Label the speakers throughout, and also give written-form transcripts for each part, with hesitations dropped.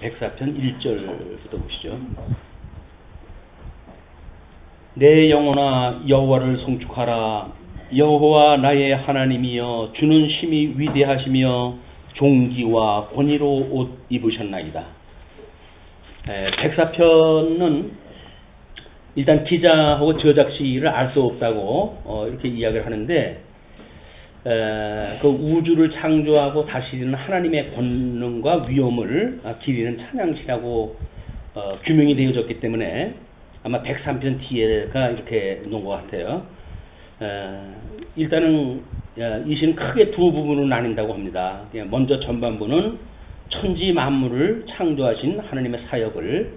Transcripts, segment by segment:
Speaker 1: 백사편 1절부터 보시죠. 내 영혼아 여호와를 송축하라. 여호와 나의 하나님이여 주는 심히 위대하시며 종기와 권위로 옷 입으셨나이다. 백사편은 일단 기자하고 저작시를 알 수 없다고 이렇게 이야기를 하는데, 그 우주를 창조하고 다스리는 하나님의 권능과 위엄을 기리는 찬양시라고 규명이 되어졌기 때문에 아마 103편 뒤에가 이렇게 놓은 것 같아요. 일단은 이 시는 크게 두 부분으로 나뉜다고 합니다. 먼저 전반부는 천지 만물을 창조하신 하나님의 사역을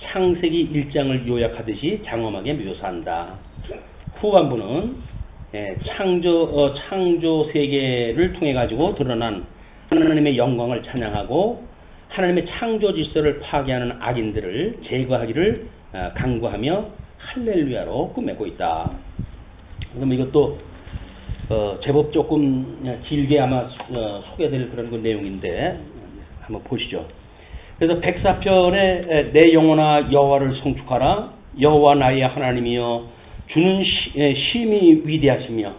Speaker 1: 창세기 1장을 요약하듯이 장엄하게 묘사한다. 후반부는 창조 세계를 통해 가지고 드러난 하나님의 영광을 찬양하고 하나님의 창조 질서를 파괴하는 악인들을 제거하기를 간구하며 할렐루야로 끝맺고 있다. 그럼 이것도 제법 조금 길게 아마 소개될 그런 그 내용인데 한번 보시죠. 그래서 104편에 내 영혼아 여호와를 송축하라. 여호와 나의 하나님이여 주는 심히 위대하시며,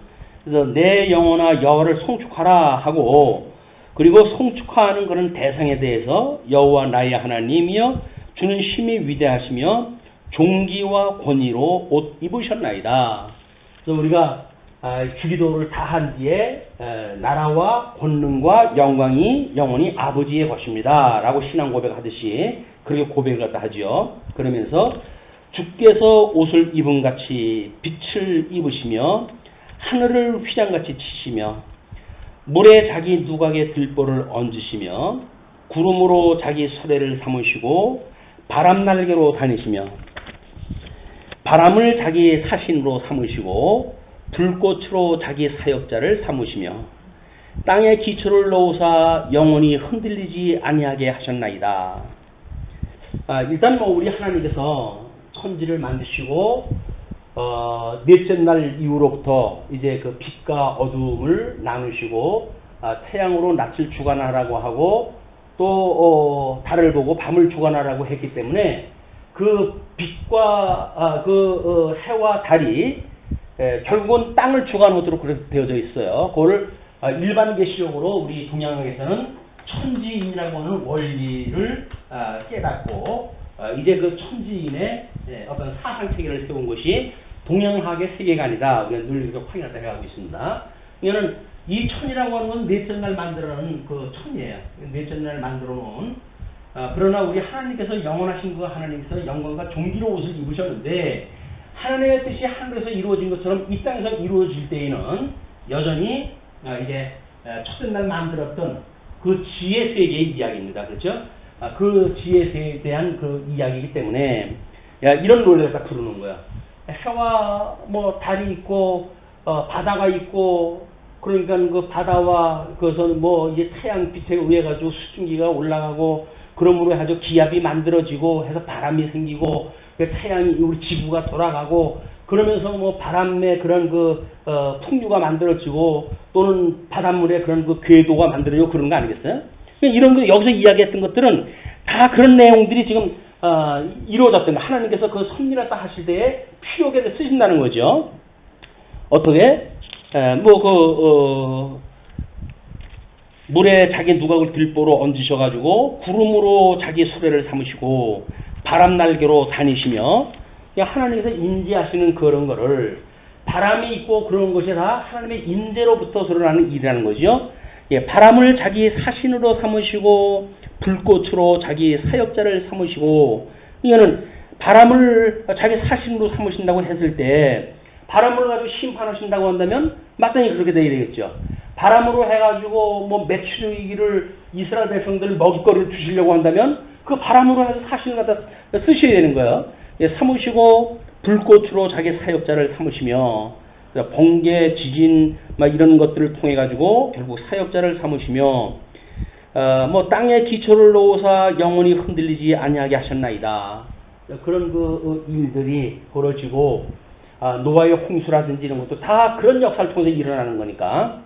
Speaker 1: 그래서 내 영혼아 여호와를 송축하라 하고, 그리고 송축하는 그런 대상에 대해서 여호와 나의 하나님이여 주는 심히 위대하시며 종기와 권위로 옷 입으셨나이다. 그래서 우리가 주기도를 다 한 뒤에 나라와 권능과 영광이 영원히 아버지의 것입니다 라고 신앙 고백하듯이 그렇게 고백을 갖다 하죠. 그러면서 주께서 옷을 입은 같이 빛을 입으시며 하늘을 휘장같이 치시며 물에 자기 누각의 들보를 얹으시며 구름으로 자기 서대를 삼으시고 바람 날개로 다니시며 바람을 자기 사신으로 삼으시고 불꽃으로 자기 사역자를 삼으시며 땅에 기초를 놓으사 영원히 흔들리지 아니하게 하셨나이다. 일단 우리 하나님께서 천지를 만드시고 넷째 날 이후로부터 이제 그 빛과 어둠을 나누시고 태양으로 낮을 주관하라고 하고 또 달을 보고 밤을 주관하라고 했기 때문에 그 빛과 해와 달이 결국은 땅을 주관하도록 그렇게 되어져 있어요. 그걸 일반 계시적으로 우리 동양에서는 천지인이라고 하는 원리를 깨닫고 이제 그 천지인의 어떤 사상 체계를 세운 것이 동양학의 세계관이다. 우리가 늘 이렇게 확인하다 해가고 있습니다. 이거는 이 천이라고 하는 건 넷째 날 만들어놓은 그 천이에요. 넷째 날 만들어 놓은. 그러나 우리 하나님께서 영원하신 그 하나님께서 영광과 종기로 옷을 입으셨는데 하나님의 뜻이 하늘에서 이루어진 것처럼 이 땅에서 이루어질 때에는 여전히 이제 첫째 날 만들었던 그 지혜 세계의 이야기입니다. 그렇죠? 그 지혜에 대한 그 이야기이기 때문에 이런 논리를 딱 부르는 거야. 해와 달이 있고 바다가 있고, 그러니까 그 바다와 그것은 이제 태양빛에 의해 가지고 수증기가 올라가고 그러므로 아주 기압이 만들어지고 해서 바람이 생기고 그 태양이 우리 지구가 돌아가고 그러면서 바람에 그런 그 풍류가 만들어지고 또는 바닷물에 그런 그 궤도가 만들어지고 그런 거 아니겠어요? 이런 거 여기서 이야기했던 것들은 다 그런 내용들이 지금 이루어졌던 거. 하나님께서 그 섭리를 딱 하실 때에 필요하게 쓰신다는 거죠. 어떻게? 물에 자기 누각을 들보로 얹으셔가지고 구름으로 자기 수레를 삼으시고 바람 날개로 다니시며, 하나님께서 인지하시는 그런 거를 바람이 있고 그런 것이 다 하나님의 인재로부터 드러나는 일이라는 거죠. 바람을 자기 사신으로 삼으시고 불꽃으로 자기 사역자를 삼으시고, 이거는 바람을 자기 사신으로 삼으신다고 했을 때 바람을 가지고 심판하신다고 한다면 마땅히 그렇게 되어야 되겠죠. 바람으로 해가지고 매출위기를 이스라엘 백성들 먹잇거리를 주시려고 한다면 그 바람으로 해서 사신을 갖다 쓰셔야 되는 거예요. 삼으시고 불꽃으로 자기 사역자를 삼으시며 번개, 지진 이런 것들을 통해 가지고 결국 사역자를 삼으시며 땅에 기초를 놓으사 영원히 흔들리지 아니하게 하셨나이다. 그런 그 일들이 벌어지고 노아의 홍수라든지 이런 것도 다 그런 역사를 통해서 일어나는 거니까.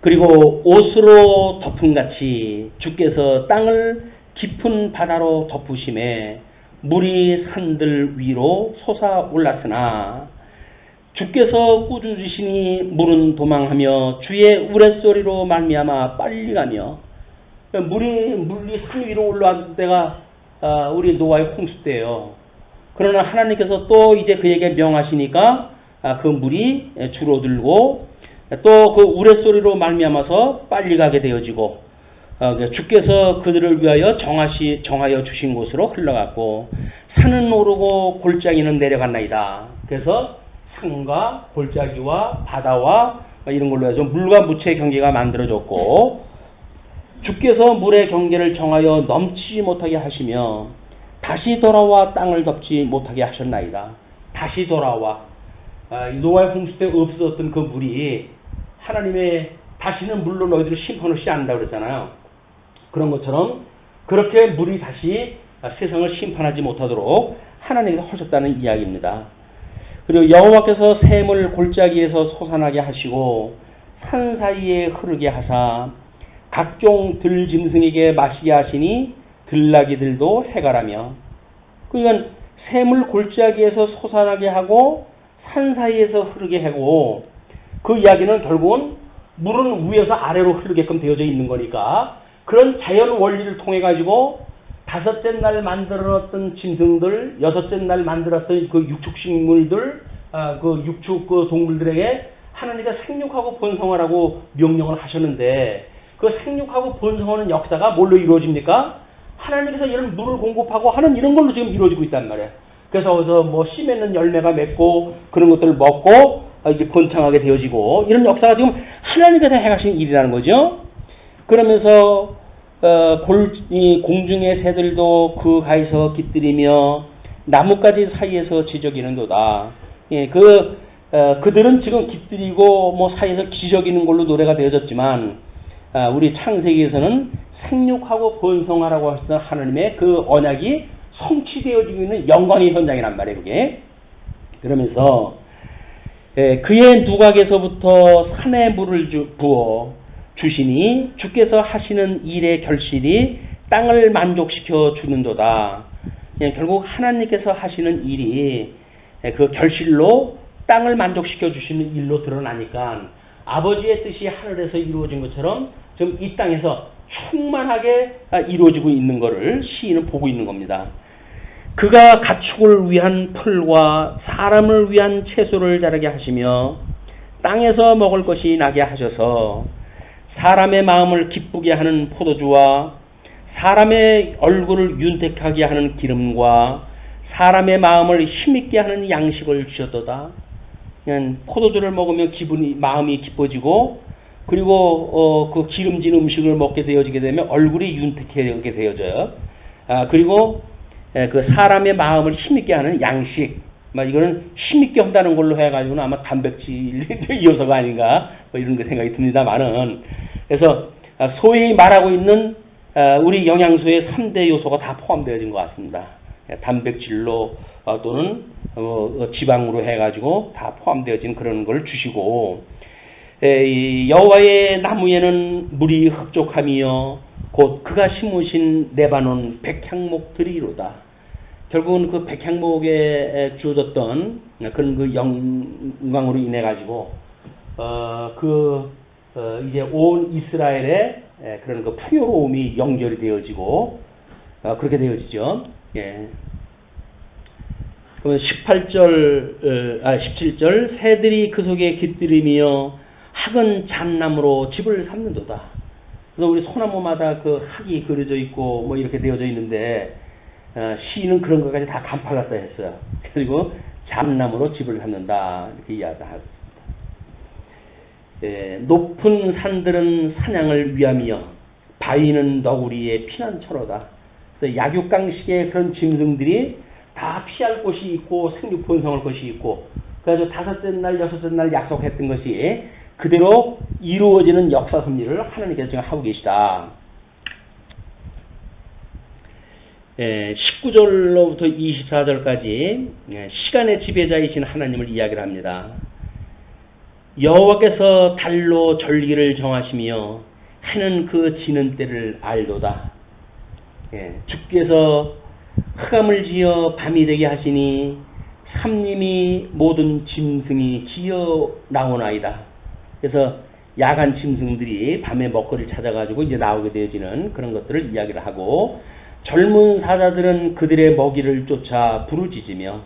Speaker 1: 그리고 옷으로 덮음같이 주께서 땅을 깊은 바다로 덮으심에 물이 산들 위로 솟아올랐으나 주께서 꾸짖으시니 물은 도망하며 주의 우레소리로 말미암아 빨리 가며 물이 산 위로 올라왔을 때가 우리 노아의 홍수 때예요. 그러나 하나님께서 또 이제 그에게 명하시니까 그 물이 줄어들고 또 그 우레소리로 말미암아서 빨리 가게 되어지고 주께서 그들을 위하여 정하여 주신 곳으로 흘러갔고 산은 오르고 골짜기는 내려갔나이다. 그래서 산과 골짜기와 바다와 이런 걸로 해서 물과 무채의 경계가 만들어졌고 주께서 물의 경계를 정하여 넘치지 못하게 하시며 다시 돌아와 땅을 덮지 못하게 하셨나이다. 다시 돌아와 노아의 홍수 때 없어졌던 그 물이 하나님의 다시는 물로 너희들을 심판 없이 안다 그랬잖아요. 그런 것처럼 그렇게 물이 다시 세상을 심판하지 못하도록 하나님께서 하셨다는 이야기입니다. 그리고 여호와께서 샘을 골짜기에서 솟아나게 하시고 산 사이에 흐르게 하사 각종 들짐승에게 마시게 하시니 들나귀들도 해가라며. 그러니까 샘을 골짜기에서 솟아나게 하고 산 사이에서 흐르게 하고 그 이야기는 결국은 물은 위에서 아래로 흐르게끔 되어져 있는 거니까 그런 자연 원리를 통해 가지고 다섯째 날 만들었던 짐승들, 여섯째 날 만들었던 그 육축식물들, 그 육축 그 동물들에게 하나님께서 생육하고 번성하라고 명령을 하셨는데 그 생육하고 번성하는 역사가 뭘로 이루어집니까? 하나님께서 이런 물을 공급하고 하는 이런 걸로 지금 이루어지고 있단 말이에요. 그래서 뭐 씨 맺는 열매가 맺고 그런 것들을 먹고 이제 번창하게 되어지고 이런 역사가 지금 하나님께서 행하신 일이라는 거죠. 그러면서 공중의 새들도 그 가에서 깃들이며 나뭇가지 사이에서 지저귀는도다. 예, 그들은 지금 깃들이고 뭐 사이에서 기저귀는 걸로 노래가 되어졌지만 우리 창세기에서는 생육하고 번성하라고 하셨던 하나님의 그 언약이 성취되어지고 있는 영광의 현장이란 말이에요. 그게. 그러면서 그의 누각에서부터 산에 물을 부어 주시니 주께서 하시는 일의 결실이 땅을 만족시켜 주는도다. 결국 하나님께서 하시는 일이 그 결실로 땅을 만족시켜 주시는 일로 드러나니까 아버지의 뜻이 하늘에서 이루어진 것처럼 지금 이 땅에서 충만하게 이루어지고 있는 것을 시인은 보고 있는 겁니다. 그가 가축을 위한 풀과 사람을 위한 채소를 자라게 하시며 땅에서 먹을 것이 나게 하셔서 사람의 마음을 기쁘게 하는 포도주와 사람의 얼굴을 윤택하게 하는 기름과 사람의 마음을 힘있게 하는 양식을 주셨도다. 그냥 포도주를 먹으면 마음이 기뻐지고 그리고 그 기름진 음식을 먹게 되어지게 되면 얼굴이 윤택하게 되어져요. 그리고 그 사람의 마음을 힘있게 하는 양식, 이거는 힘있게 한다는 걸로 해가지고는 아마 단백질 요소가 아닌가 이런 거 생각이 듭니다만은 그래서 소위 말하고 있는 우리 영양소의 3대 요소가 다 포함되어진 것 같습니다. 단백질로 또는 지방으로 해가지고 다 포함되어진 그런 걸 주시고 여호와의 나무에는 물이 흡족함이요 곧 그가 심으신 레바논 백향목들이로다. 결국은 그 백향목에 주어졌던 그런 그 영광으로 인해 가지고 이제 온 이스라엘의 그런 그 풍요로움이 연결이 되어지고 그렇게 되어지죠. 예. 그러면 17절 새들이 그 속에 깃들이며 학은 잣나무로 집을 삼는도다. 그래서 우리 소나무마다 그 학이 그려져 있고 뭐 이렇게 되어져 있는데 시인은 그런 것까지 다 간파갔다 했어요. 그리고 잣나무로 집을 삼는다 이렇게 이야기하고 있습니다. 높은 산들은 사냥을 위함이여 바위는 너구리의 피난처로다. 그래서 약육강식의 그런 짐승들이 다 피할 곳이 있고 생육 번성할 것이 있고 그래서 다섯째 날 여섯째 날 약속했던 것이 그대로 이루어지는 역사 섭리를 하나님께서 지금 하고 계시다. 19절로부터 24절까지 시간의 지배자이신 하나님을 이야기를 합니다. 여호와께서 달로 절기를 정하시며 해는 그 지는 때를 알도다. 주께서 흑암을 지어 밤이 되게 하시니 삼림이 모든 짐승이 지어 나오나이다. 그래서 야간 짐승들이 밤에 먹거리를 찾아가지고 이제 나오게 되어지는 그런 것들을 이야기를 하고, 젊은 사자들은 그들의 먹이를 쫓아 부르짖으며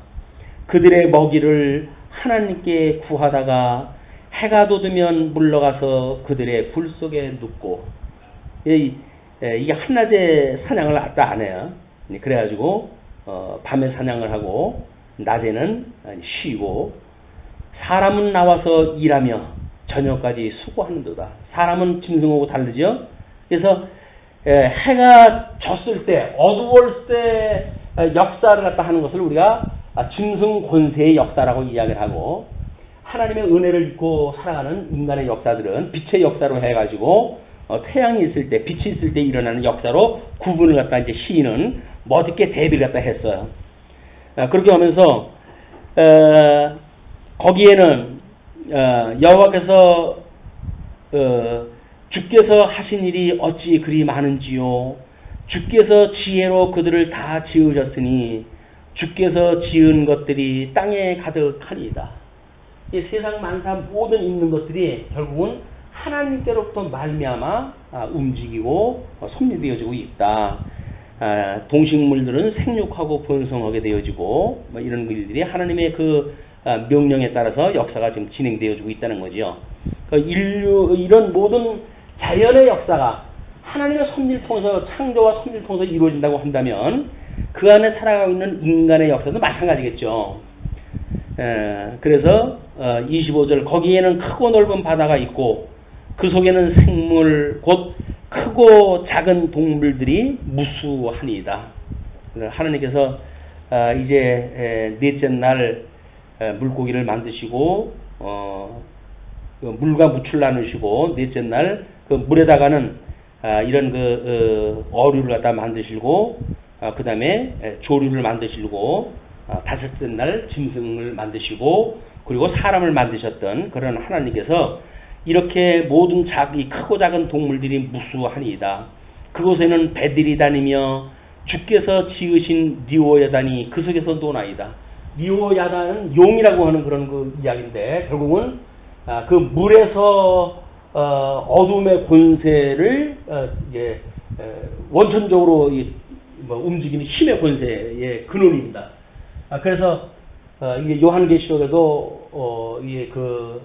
Speaker 1: 그들의 먹이를 하나님께 구하다가 해가 돋으면 물러가서 그들의 불 속에 눕고, 이게 한낮에 사냥을 갖다 안 해요. 그래가지고 밤에 사냥을 하고 낮에는 쉬고, 사람은 나와서 일하며 저녁까지 수고하는도다. 사람은 짐승하고 다르죠. 그래서 해가 졌을 때, 어두웠을 때 역사를 갖다 하는 것을 우리가 짐승 권세의 역사라고 이야기를 하고, 하나님의 은혜를 입고 살아가는 인간의 역사들은 빛의 역사로 해가지고 태양이 있을 때, 빛이 있을 때 일어나는 역사로 구분을 갖다 이제 시인은 멋있게 대비를 갖다 했어요. 그렇게 하면서 거기에는 여호와께서 주께서 하신 일이 어찌 그리 많은지요. 주께서 지혜로 그들을 다 지으셨으니 주께서 지은 것들이 땅에 가득하니이다. 이 세상 만사 모든 있는 것들이 결국은 하나님께로부터 말미암아 움직이고 섭리되어지고 있다. 동식물들은 생육하고 번성하게 되어지고 이런 일들이 하나님의 그 명령에 따라서 역사가 지금 진행되어지고 있다는 거죠. 이런 모든 자연의 역사가 하나님의 섭리를 통해서, 창조와 섭리를 통해서 이루어진다고 한다면 그 안에 살아가고 있는 인간의 역사도 마찬가지겠죠. 그래서 25절, 거기에는 크고 넓은 바다가 있고 그 속에는 생물 곧 크고 작은 동물들이 무수하니이다. 하나님께서 이제 넷째 날 물고기를 만드시고 물과 무출 나누시고, 넷째 날 그 물에다가는 이런 그 어류를 갖다 만드시고, 그 다음에 조류를 만드시고, 다섯째 날 짐승을 만드시고, 그리고 사람을 만드셨던 그런 하나님께서 이렇게 모든 이 크고 작은 동물들이 무수하니이다. 그곳에는 배들이 다니며 주께서 지으신 니오야단이 그 속에서 노나이다. 니오야단은 용이라고 하는 그런 그 이야기인데, 결국은 그 물에서 어둠의 권세를 원천적으로 움직이는 힘의 권세의 근원입니다. 그래서 이게 요한계시록에도 이게 그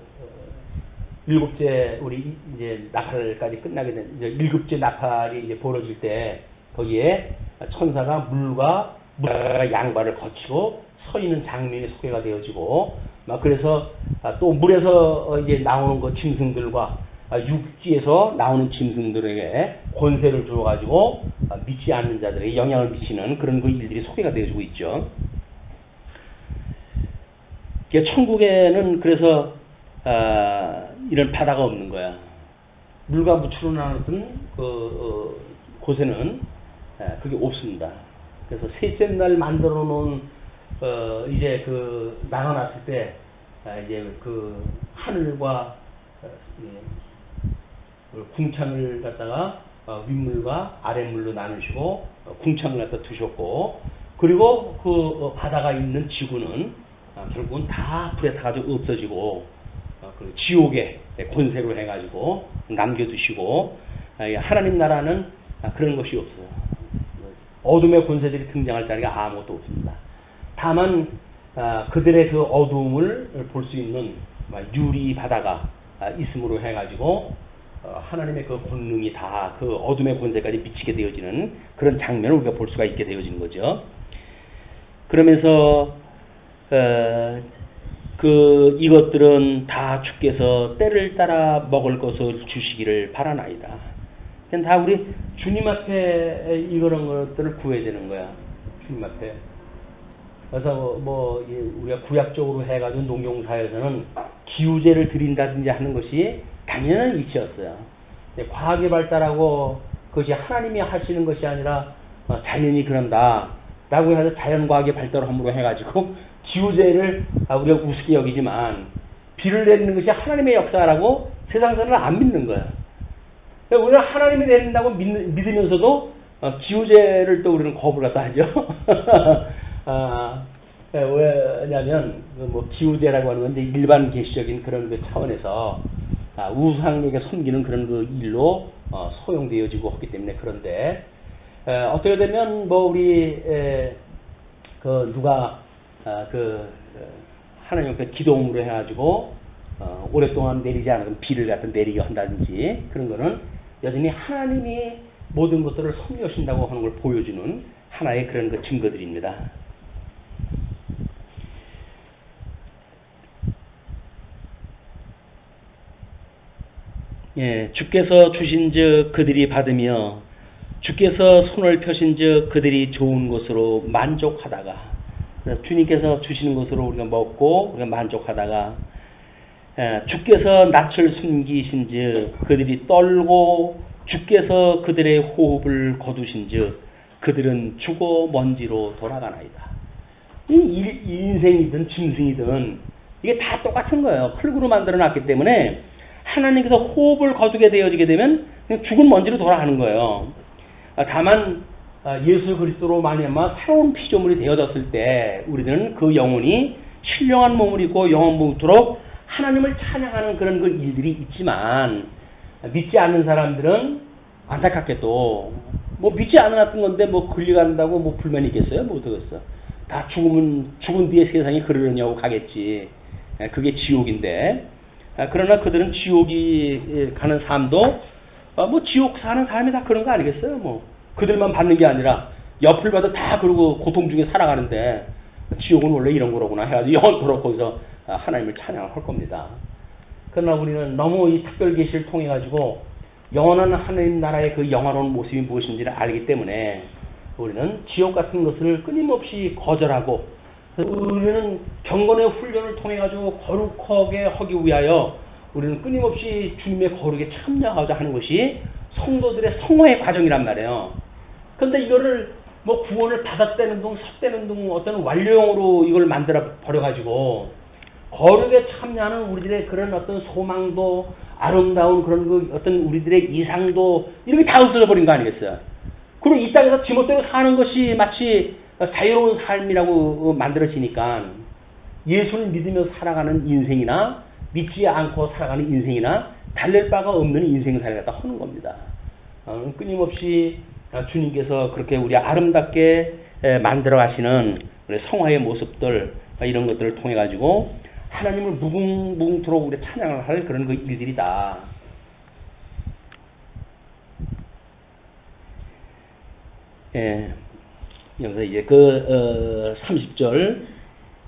Speaker 1: 일곱째 우리 이제 나팔까지 끝나게 된 이제 일곱째 나팔이 이제 벌어질 때 거기에 천사가 물과 양발을 거치고 서 있는 장면이 소개가 되어지고, 막 그래서 또 물에서 이제 나오는 그 짐승들과 육지에서 나오는 짐승들에게 권세를 주어가지고 믿지 않는 자들에게 영향을 미치는 그런 그 일들이 소개가 되어지고 있죠. 천국에는 그래서 이런 바다가 없는 거야. 물과 무추로 나눴던 곳에는 그게 없습니다. 그래서 셋째 날 만들어 놓은 이제 그 나눠놨을 때 이제 그 하늘과 궁창을 갖다가 윗물과 아랫물로 나누시고 궁창을 갖다 두셨고, 그리고 그 바다가 있는 지구는 결국은 다 불에 타가지고 없어지고 그 지옥의 권세로 해가지고 남겨두시고, 하나님 나라는 그런 것이 없어요. 어둠의 권세들이 등장할 자리가 아무것도 없습니다. 다만 그들의 그 어두움을 볼 수 있는 유리 바다가 있음으로 해가지고 하나님의 그 권능이 다 그 어둠의 권세까지 미치게 되어지는 그런 장면을 우리가 볼 수가 있게 되어지는 거죠. 그러면서 이것들은 다 주께서 때를 따라 먹을 것을 주시기를 바라나이다. 그냥 다 우리 주님 앞에 이런 것들을 구해야 되는 거야. 주님 앞에. 그래서 우리가 구약적으로 해가지고 농경사에서는 기우제를 드린다든지 하는 것이 당연한 이치였어요. 과학이 발달하고 그것이 하나님이 하시는 것이 아니라 자연이 그런다 라고 해서 자연과학의 발달함으로 해가지고 기우제를 우리가 우습게 여기지만 비를 내리는 것이 하나님의 역사라고 세상 사람은 안 믿는 거야. 우리는 하나님이 내린다고 믿으면서도 기우제를 또 우리는 거부를 갖다 하죠. 왜냐하면 뭐 기우제라고 하는 건 이제 일반 계시적인 그런 그 차원에서 우상에게 섬기는 그런 그 일로 소용되어지고 하기 때문에. 그런데 어떻게 되면 뭐 우리 그 누가 하나님 앞에 기도음으로 해가지고 오랫동안 내리지 않은 비를 갖다 내리게 한다든지 그런 거는 여전히 하나님이 모든 것들을 섭리하신다고 하는 걸 보여주는 하나의 그런 그 증거들입니다. 예, 주께서 주신즉 그들이 받으며 주께서 손을 펴신즉 그들이 좋은 것으로 만족하다가, 주님께서 주시는 것으로 우리가 먹고 우리가 만족하다가, 주께서 낯을 숨기신즉 그들이 떨고 주께서 그들의 호흡을 거두신즉 그들은 죽어 먼지로 돌아가나이다. 이 인생이든 짐승이든 이게 다 똑같은 거예요. 흙으로 만들어놨기 때문에 하나님께서 호흡을 거두게 되어지게 되면 그냥 죽은 먼지로 돌아가는 거예요. 다만 예수 그리스도로 말미암아 새로운 피조물이 되어졌을 때 우리는 그 영혼이 신령한 몸을 입고 영원토록 하나님을 찬양하는 그런 그 일들이 있지만, 믿지 않는 사람들은 안타깝게도 뭐 믿지 않았던 건데 뭐 끌려간다고 뭐 불만이 있겠어요? 뭐 어떡겠어? 다 죽은 뒤에 세상이 그러려냐고 가겠지. 그게 지옥인데. 그러나 그들은 지옥이 가는 삶도 뭐 지옥 사는 사람이 다 그런 거 아니겠어요? 뭐 그들만 받는 게 아니라 옆을 봐도 다 그러고 고통 중에 살아가는데 지옥은 원래 이런 거로구나 해가지고 영원토록 거기서 하나님을 찬양할 겁니다. 그러나 우리는 너무 이 특별 계시를 통해 가지고 영원한 하나님 나라의 그 영화로운 모습이 무엇인지를 알기 때문에 우리는 지옥 같은 것을 끊임없이 거절하고, 우리는 경건의 훈련을 통해 가지고 거룩하게 하기 위하여 우리는 끊임없이 주님의 거룩에 참여하고자 하는 것이 성도들의 성화의 과정이란 말이에요. 그런데 이거를 뭐 구원을 받았다는 둥 섰다는 둥 어떤 완료형으로 이걸 만들어 버려 가지고 거룩에 참여하는 우리들의 그런 어떤 소망도 아름다운 그런 그 어떤 우리들의 이상도 이렇게 다 없어져 버린 거 아니겠어요? 그리고 이 땅에서 지멋대로 사는 것이 마치 자유로운 삶이라고 만들어지니까 예수를 믿으며 살아가는 인생이나 믿지 않고 살아가는 인생이나 달랠 바가 없는 인생살이를 갖다 하는 겁니다. 끊임없이 주님께서 그렇게 우리 아름답게 만들어 가시는 성화의 모습들 이런 것들을 통해 가지고 하나님을 무궁무궁토록 우리 찬양을 할 그런 그 일들이다. 예, 여기서 이제 30절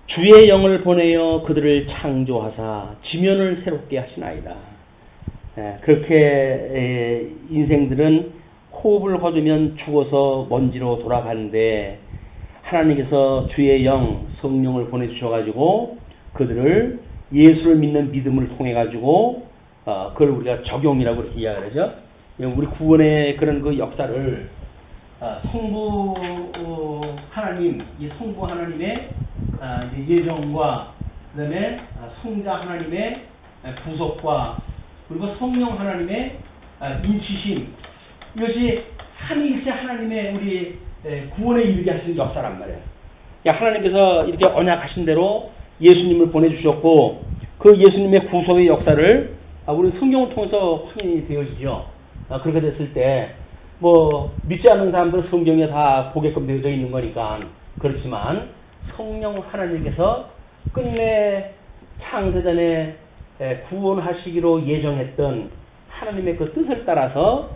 Speaker 1: 주의 영을 보내어 그들을 창조하사 지면을 새롭게 하시나이다. 예, 그렇게 인생들은 호흡을 거두면 죽어서 먼지로 돌아가는데 하나님께서 주의 영 성령을 보내주셔가지고 그들을 예수를 믿는 믿음을 통해 가지고 그걸 우리가 적용이라고 이렇게 이야기하죠. 우리 구원의 그런 그 역사를 성부 하나님, 이 성부 하나님의 예정과 그다음에 성자 하나님의 구속과 그리고 성령 하나님의 인치심, 이것이 삼위일체 하나님의 우리 구원에 이르게 하시는 역사란 말이에요. 하나님께서 이렇게 언약하신 대로 예수님을 보내주셨고 그 예수님의 구속의 역사를 우리 성경을 통해서 확인이 되어지죠. 그렇게 됐을 때 뭐 믿지 않는 사람들은 성경에 다 보게끔 되어져 있는 거니까 그렇지만 성령 하나님께서 끝내 창세전에 구원하시기로 예정했던 하나님의 그 뜻을 따라서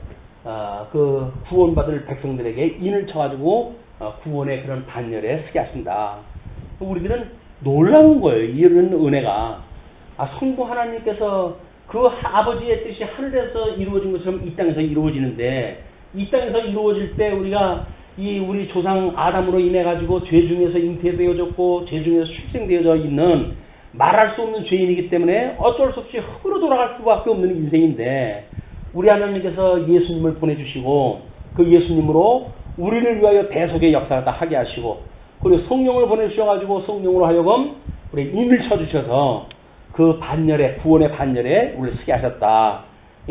Speaker 1: 그 구원받을 백성들에게 인을 쳐가지고 구원의 그런 반열에 서게 하신다. 우리들은 놀라운 거예요. 이런 은혜가. 성부 하나님께서 그 아버지의 뜻이 하늘에서 이루어진 것처럼 이 땅에서 이루어지는데, 이 땅에서 이루어질 때 우리가 우리 조상 아담으로 인해 가지고 죄 중에서 잉태되어졌고 죄 중에서 출생되어져 있는 말할 수 없는 죄인이기 때문에 어쩔 수 없이 흙으로 돌아갈 수밖에 없는 인생인데, 우리 하나님께서 예수님을 보내주시고 그 예수님으로 우리를 위하여 대속의 역사를 다 하게 하시고, 그리고 성령을 보내주셔가지고 성령으로 하여금 우리 인을 쳐주셔서 그 반열에, 구원의 반열에 우리를 서게 하셨다.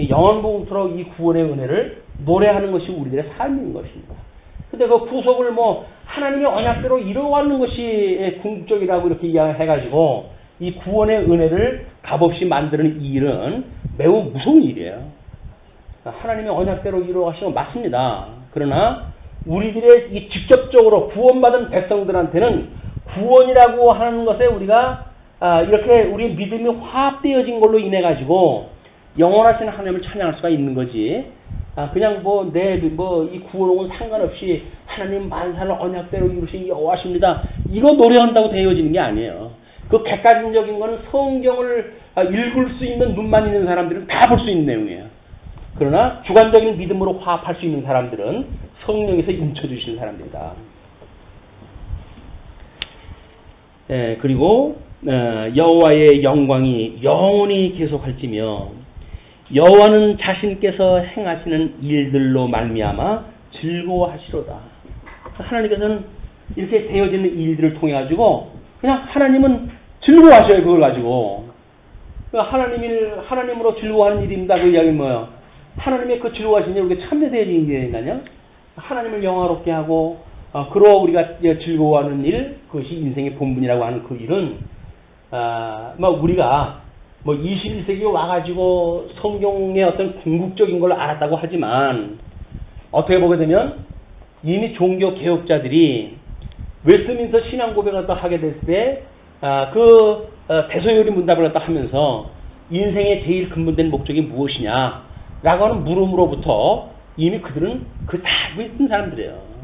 Speaker 1: 영원토록 이 구원의 은혜를 노래하는 것이 우리들의 삶인 것입니다. 근데 그 구속을 뭐 하나님의 언약대로 이루어가는 것이 궁극적이라고 이렇게 이야기해가지고 이 구원의 은혜를 값없이 만드는 이 일은 매우 무서운 일이에요. 하나님의 언약대로 이루어가시는 건 맞습니다. 그러나 우리들의 이 직접적으로 구원받은 백성들한테는 구원이라고 하는 것에 우리가 이렇게 우리 믿음이 화합되어진 걸로 인해 가지고 영원하신 하나님을 찬양할 수가 있는 거지. 그냥 이 구원은 상관없이 하나님 만사를 언약대로 이루신 여호와십니다. 이거 노래한다고 되어지는 게 아니에요. 그 객관적인 거는 성경을 읽을 수 있는 눈만 있는 사람들은 다 볼 수 있는 내용이에요. 그러나 주관적인 믿음으로 화합할 수 있는 사람들은 성령에서 인쳐주시는 사람들이다. 그리고 여호와의 영광이 영원히 계속할지며 여호와는 자신께서 행하시는 일들로 말미암아 즐거워하시로다. 하나님께서는 이렇게 되어지는 일들을 통해 가지고 그냥 하나님은 즐거워하셔요. 그걸 가지고 하나님으로 즐거워하는 일입니다. 그 이야기는 뭐예요? 하나님의 그 즐거워하시는 일 우리가 참여되어지는 일이니까요. 하나님을 영화롭게 하고 그러 우리가 즐거워하는 일, 그것이 인생의 본분이라고 하는 그 일은 우리가 21세기에 와가지고 성경의 어떤 궁극적인 걸 알았다고 하지만 어떻게 보게 되면 이미 종교 개혁자들이 웨스트민스터 신앙 고백을 하게 됐을 때 대소요리 문답을 하면서 인생의 제일 근본된 목적이 무엇이냐라고 하는 물음으로부터 이미 그들은 다 알고 있는 사람들이에요.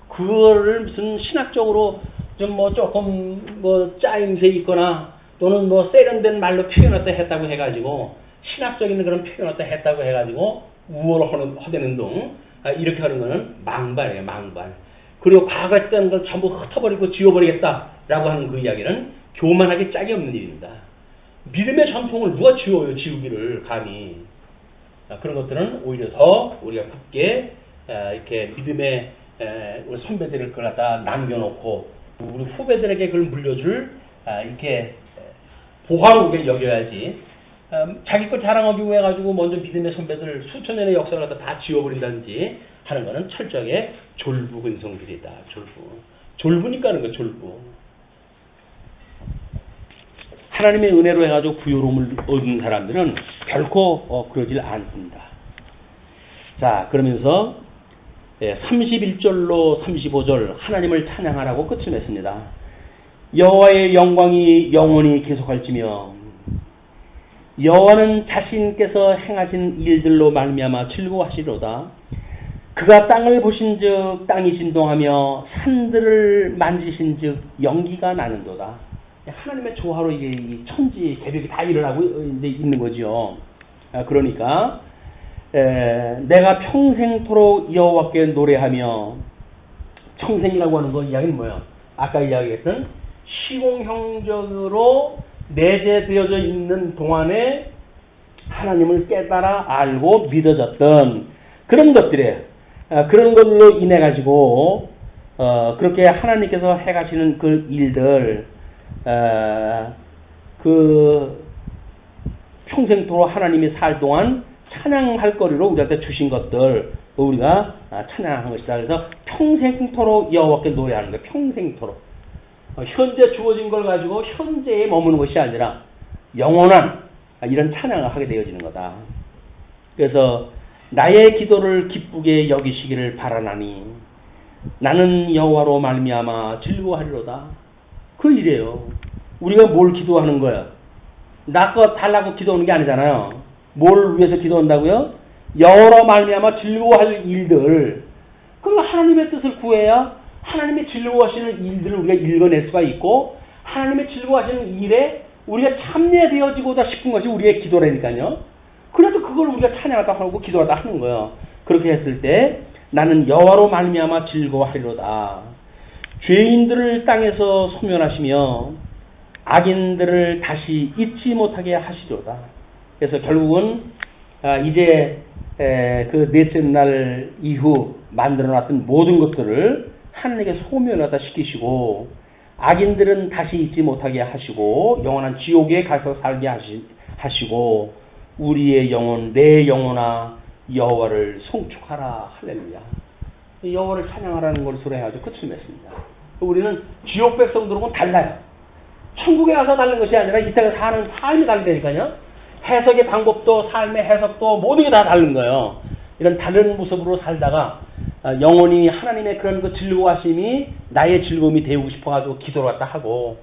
Speaker 1: 그거를 무슨 신학적으로 좀 조금 짜임새 있거나 또는 세련된 말로 표현했다 했다고 해가지고 신학적인 그런 표현했다 했다고 해가지고 우월을 허대는 둥 이렇게 하는 거는 망발이에요. 망발. 그리고 과거에 했던 걸 전부 흩어버리고 지워버리겠다라고 하는 그 이야기는 교만하게 짝이 없는 일입니다. 믿음의 전통을 누가 지우기를 감히. 그런 것들은 오히려 더 우리가 굳게 이렇게 믿음의 우리 선배들을 그걸 갖다 남겨놓고 우리 후배들에게 그걸 물려줄 이렇게 보화롭게 여겨야지. 자기 것 자랑하기 위해 가지고 먼저 믿음의 선배들 수천 년의 역사를 갖다 다 지워버린다든지 하는 것은 철저하게 졸부근성들이다. 졸부니까 하는 거 졸부. 하나님의 은혜로 해가지고 부요로움을 얻은 사람들은 결코 그러질 않습니다. 자, 그러면서 31절로 35절 하나님을 찬양하라고 끝을 맺습니다. 여호와의 영광이 영원히 계속할지며 여호와는 자신께서 행하신 일들로 말미암아 즐거워하시로다. 그가 땅을 보신즉 땅이 진동하며 산들을 만지신즉 연기가 나는도다. 하나님의 조화로 이게 천지 개벽이 다 일어나고 이제 있는 거죠. 그러니까 내가 평생토록 여호와께 노래하며, 평생이라고 하는 거 이야기는 뭐예요? 아까 이야기했던 시공형적으로 내재되어져 있는 동안에 하나님을 깨달아 알고 믿어졌던 그런 것들에 그런 걸로 인해 가지고 그렇게 하나님께서 해가시는 그 일들, 그 평생토록 하나님이 살 동안 찬양할 거리로 우리한테 주신 것들 우리가 찬양한 것이다. 그래서 평생토록 여호와께 노래하는 거예요. 평생토록. 현재 주어진 걸 가지고 현재에 머무는 것이 아니라 영원한 이런 찬양을 하게 되어지는 거다. 그래서 나의 기도를 기쁘게 여기시기를 바라나니 나는 여호와로 말미암아 즐거워하리로다. 그 일이에요. 우리가 뭘 기도하는 거야? 나 거 달라고 기도하는 게 아니잖아요. 뭘 위해서 기도한다고요? 여호와로 말미암아 즐거워할 일들. 그럼 하나님의 뜻을 구해야 하나님의 즐거워하시는 일들을 우리가 읽어낼 수가 있고 하나님의 즐거워하시는 일에 우리가 참여되어지고자 싶은 것이 우리의 기도라니까요. 그래서 그걸 우리가 찬양하다 하고 기도하다 하는 거예요. 그렇게 했을 때 나는 여호와로 말미암아 즐거워하리로다. 죄인들을 땅에서 소멸하시며 악인들을 다시 잊지 못하게 하시리로다. 그래서 결국은 이제 그 넷째 날 이후 만들어놨던 모든 것들을 하나님께 소멸하다 시키시고 악인들은 다시 잊지 못하게 하시고 영원한 지옥에 가서 살게 하시고 우리의 영혼 내 영혼아 여호와를 송축하라. 할렐루야. 여호와를 찬양하라는 것으로 해가지고 끝을 맺습니다. 우리는 지옥 백성들하고는 달라요. 천국에 가서 다른 것이 아니라 이때가 사는 삶이 다르다니까요. 해석의 방법도 삶의 해석도 모든 게 다 다른 거예요. 이런 다른 모습으로 살다가 영원히 하나님의 그런 그 즐거워하심이 나의 즐거움이 되고 싶어가지고 기도를 갖다 하고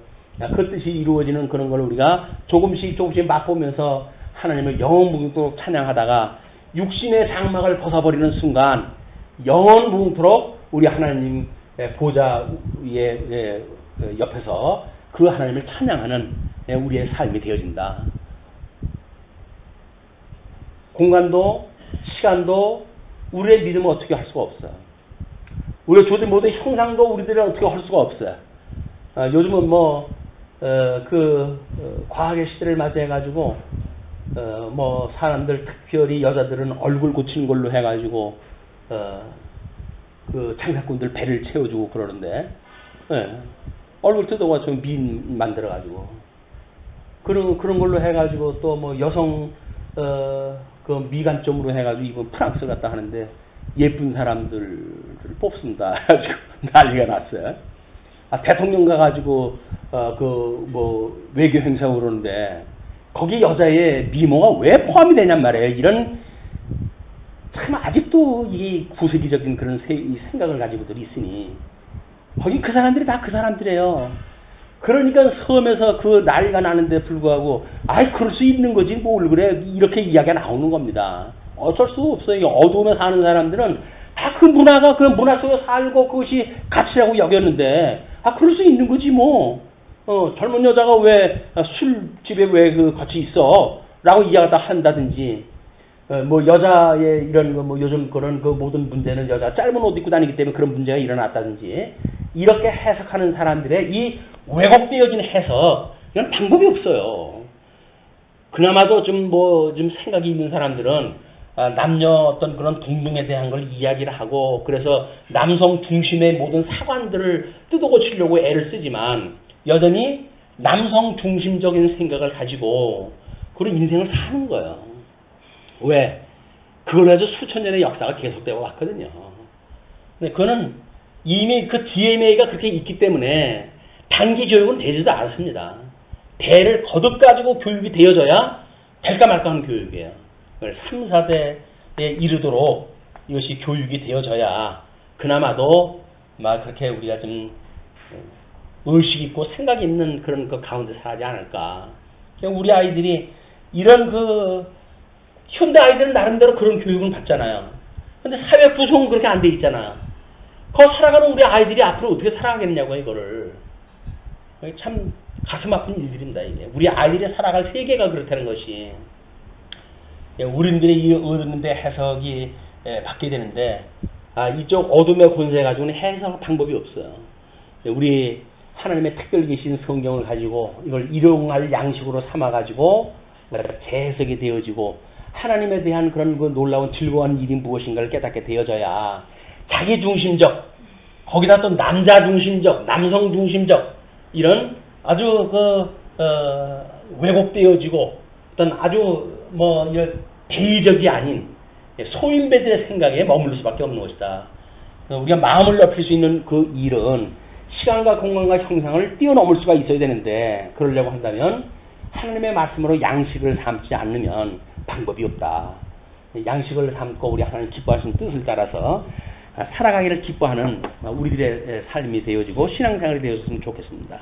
Speaker 1: 그 뜻이 이루어지는 그런 걸 우리가 조금씩 맛보면서 하나님을 영원무궁토록 찬양하다가 육신의 장막을 벗어버리는 순간 영원무궁토록 우리 하나님 보좌 위에 옆에서 그 하나님을 찬양하는 우리의 삶이 되어진다. 공간도 시간도 우리의 믿음을 어떻게 할 수가 없어요. 우리가 조대 모든 형상도 우리들은 어떻게 할 수가 없어요. 요즘은 과학의 시대를 맞이해가지고 사람들 특별히 여자들은 얼굴 고치는 걸로 해가지고 그 장사꾼들 배를 채워주고 그러는데 얼굴 뜯어가지고 미인 만들어가지고 그런 걸로 해가지고 또 여성 그 미간점으로 해가지고 이번 프랑스 갔다 하는데 예쁜 사람들을 뽑습니다. 해가지고 난리가 났어요. 대통령 가가지고 외교 행사 그러는데 거기 여자의 미모가 왜 포함이 되냔 말이에요. 이런 참 아직도 이 구세기적인 그런 생각을 가지고들 있으니 거기 그 사람들이 다 그 사람들이에요. 그러니까 섬에서 그 난리가 나는데 불구하고 그럴 수 있는 거지 뭘 그래 이렇게 이야기가 나오는 겁니다. 어쩔 수 없어요. 어두움에 사는 사람들은 다 그 문화가 그 문화 속에 살고 그것이 가치라고 여겼는데 그럴 수 있는 거지 뭐. 젊은 여자가 왜 술집에 왜 같이 있어? 라고 이야기를 한다든지 여자의 이런 요즘 그런 모든 문제는 여자 짧은 옷 입고 다니기 때문에 그런 문제가 일어났다든지 이렇게 해석하는 사람들의 이 왜곡되어진 해석 이건 방법이 없어요. 그나마도 좀 생각이 있는 사람들은 남녀 어떤 그런 동등에 대한 걸 이야기를 하고 그래서 남성 중심의 모든 사관들을 뜯어고치려고 애를 쓰지만 여전히 남성 중심적인 생각을 가지고 그런 인생을 사는 거예요. 왜? 그걸 가지고 수천 년의 역사가 계속되어 왔거든요. 근데 그거는 이미 그 DNA가 그렇게 있기 때문에 단기 교육은 되지도 않습니다. 대를 거듭 가지고 교육이 되어져야 될까 말까 하는 교육이에요. 3, 4대에 이르도록 이것이 교육이 되어져야 그나마도 그렇게 우리가 좀 의식 있고 생각 있는 그런 그 가운데 살지 않을까. 우리 아이들이 이런 현대 아이들은 나름대로 그런 교육을 받잖아요. 근데 사회 구성은 그렇게 안 돼 있잖아요. 거 살아가는 우리 아이들이 앞으로 어떻게 살아가겠냐고 이거를. 참 가슴 아픈 일들입니다. 이게. 우리 아이들이 살아갈 세계가 그렇다는 것이. 우리들이 어른인데 해석이 받게 되는데 이쪽 어둠의 권세 가지고는 해석 방법이 없어요. 우리 하나님의 특별 계신 성경을 가지고 이걸 일용할 양식으로 삼아 가지고 재해석이 되어지고 하나님에 대한 그런 그 놀라운 즐거운 일이 무엇인가를 깨닫게 되어져야 자기 중심적 거기다 또 남자 중심적 남성 중심적 이런 아주 왜곡되어지고 어떤 아주 대의적이 아닌 소인배들의 생각에 머무를 수밖에 없는 것이다. 우리가 마음을 넓힐 수 있는 그 일은 시간과 공간과 형상을 뛰어넘을 수가 있어야 되는데 그러려고 한다면 하나님의 말씀으로 양식을 삼지 않으면 방법이 없다. 양식을 삼고 우리 하나님 기뻐하시는 뜻을 따라서 살아가기를 기뻐하는 우리들의 삶이 되어지고 신앙생활이 되었으면 좋겠습니다.